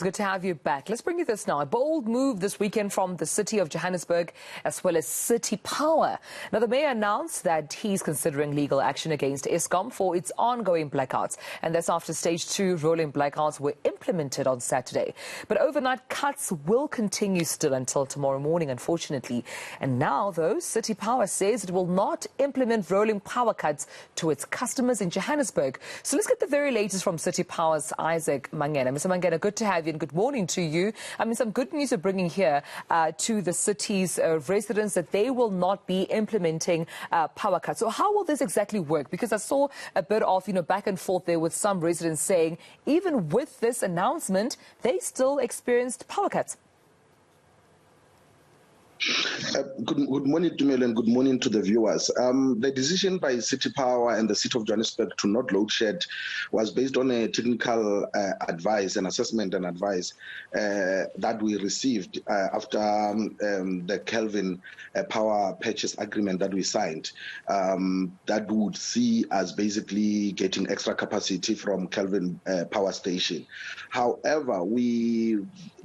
Good to have you back. Let's bring you this now. A bold move this weekend from the city of Johannesburg as well as City Power. Now, the mayor announced that he's considering legal action against Eskom for its ongoing blackouts. And that's after stage 2 rolling blackouts were implemented on Saturday. But overnight cuts will continue still until tomorrow morning, unfortunately. And now, though, City Power says it will not implement rolling power cuts to its customers in Johannesburg. So let's get the very latest from City Power's Isaac Mangena. Mr. Mangena, good to have you. And good morning to you. I mean, some good news are bringing here to the city's residents that they will not be implementing power cuts. So how will this exactly work? Because I saw a bit of, back and forth there with some residents saying even with this announcement, they still experienced power cuts. Good morning to Mel and good morning to the viewers. The decision by City Power and the City of Johannesburg to not load shed was based on a technical advice and assessment and advice that we received after the Kelvin power purchase agreement that we signed. That would see us basically getting extra capacity from Kelvin power station. However,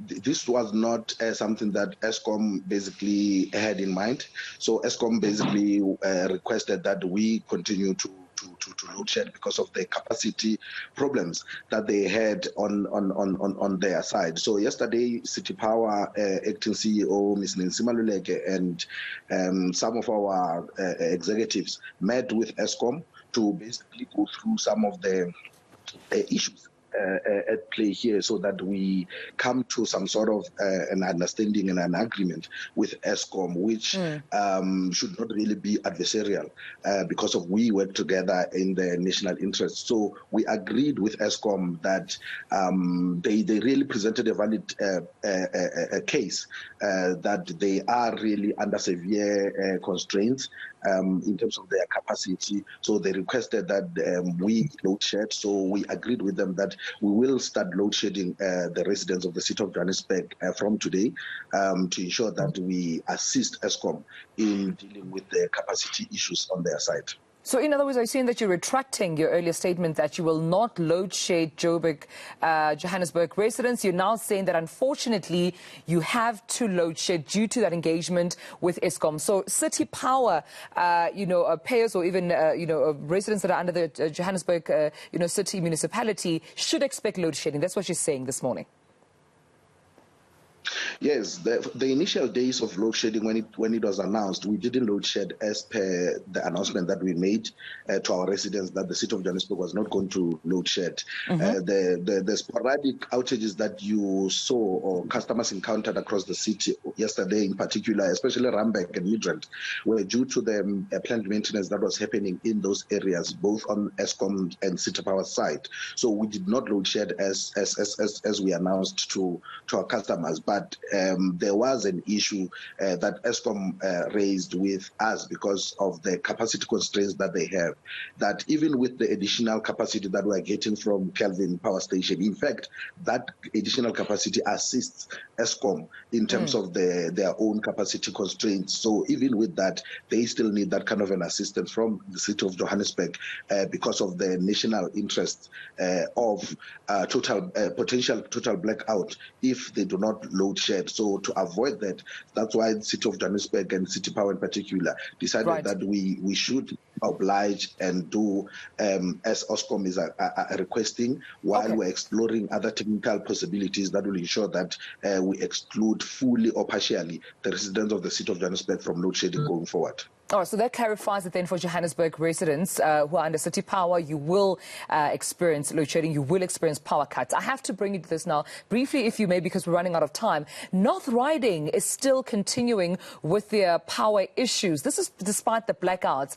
this was not something that Eskom basically had in mind. So Eskom basically requested that we continue to load shed because of the capacity problems that they had on their side. So yesterday, City Power acting CEO Ms. Nancy Maluleke and some of our executives met with Eskom to basically go through some of the issues at play here so that we come to some sort of an understanding and an agreement with Eskom, which should not really be adversarial because of we work together in the national interest. So we agreed with Eskom that they really presented a valid case that they are really under severe constraints in terms of their capacity. So they requested that we load shed. So we agreed with them that we will start load shedding the residents of the city of Johannesburg from today to ensure that we assist Eskom in dealing with the capacity issues on their side. So, in other words, I'm saying that you're retracting your earlier statement that you will not load shed Johannesburg residents. You're now saying that, unfortunately, you have to load shed due to that engagement with Eskom. So, City Power, payers or even, residents that are under the Johannesburg, city municipality should expect load shedding. That's what you're saying this morning. Yes, the initial days of load shedding, when it was announced, we didn't load shed as per the announcement that we made to our residents that the city of Johannesburg was not going to load shed. The sporadic outages that you saw or customers encountered across the city yesterday in particular, especially Randburg and Midrand, were due to the planned maintenance that was happening in those areas, both on Eskom and City Power side. So we did not load shed as we announced to our customers. But there was an issue that Eskom raised with us because of the capacity constraints that they have, that even with the additional capacity that we're getting from Kelvin Power Station, in fact, that additional capacity assists Eskom in terms of their own capacity constraints. So even with that, they still need that kind of an assistance from the city of Johannesburg because of the national interest of potential total blackout if they do not load shed. So to avoid that, that's why the city of Johannesburg and City Power in particular decided that we should oblige and do as Eskom is requesting, while we're exploring other technical possibilities that will ensure that we exclude fully or partially the residents of the city of Johannesburg from load shedding going forward. All right, so that clarifies that then for Johannesburg residents who are under City Power, you will experience load shedding, you will experience power cuts. I have to bring you to this now, briefly if you may, because we're running out of time. North Riding is still continuing with their power issues. This is despite the blackouts,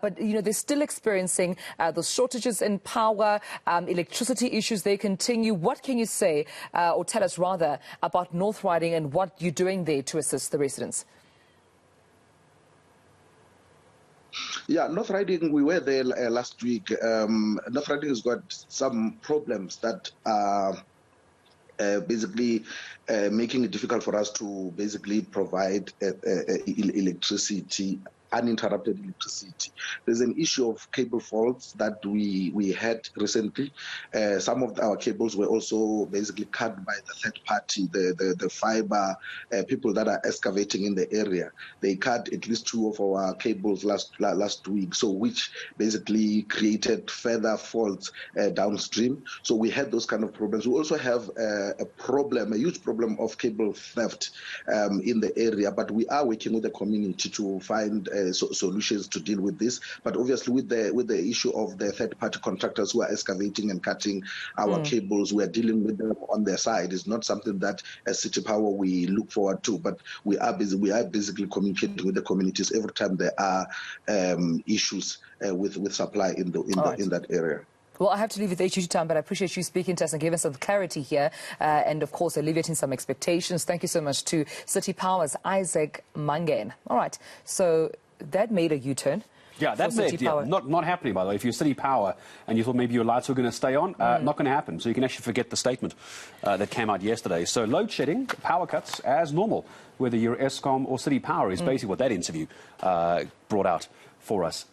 but they're still experiencing those shortages in power, electricity issues, they continue. What can you say, or tell us rather, about North Riding and what you're doing there to assist the residents? Yeah, North Riding, we were there last week. North Riding has got some problems that are basically making it difficult for us to basically provide electricity uninterrupted electricity. There's an issue of cable faults that we had recently. Some of our cables were also basically cut by the third party, the fiber people that are excavating in the area. They cut at least 2 of our cables last week, so which basically created further faults downstream. So we had those kind of problems. We also have a huge problem of cable theft in the area, but we are working with the community to find solutions to deal with this. But obviously with the issue of the third-party contractors who are excavating and cutting our cables, we are dealing with them on their side. It's not something that as City Power we look forward to, but we are basically communicating with the communities every time there are issues with supply in that area. Well, I have to leave it there due to time, but I appreciate you speaking to us and giving us some clarity here and, of course, alleviating some expectations. Thank you so much to City Power's Isaac Mangena. All right, so that made a U-turn. Yeah, that's not happening, by the way. If you're City Power and you thought maybe your lights were going to stay on, not going to happen. So you can actually forget the statement that came out yesterday. So load shedding, power cuts as normal, whether you're Eskom or City Power, is basically what that interview brought out for us.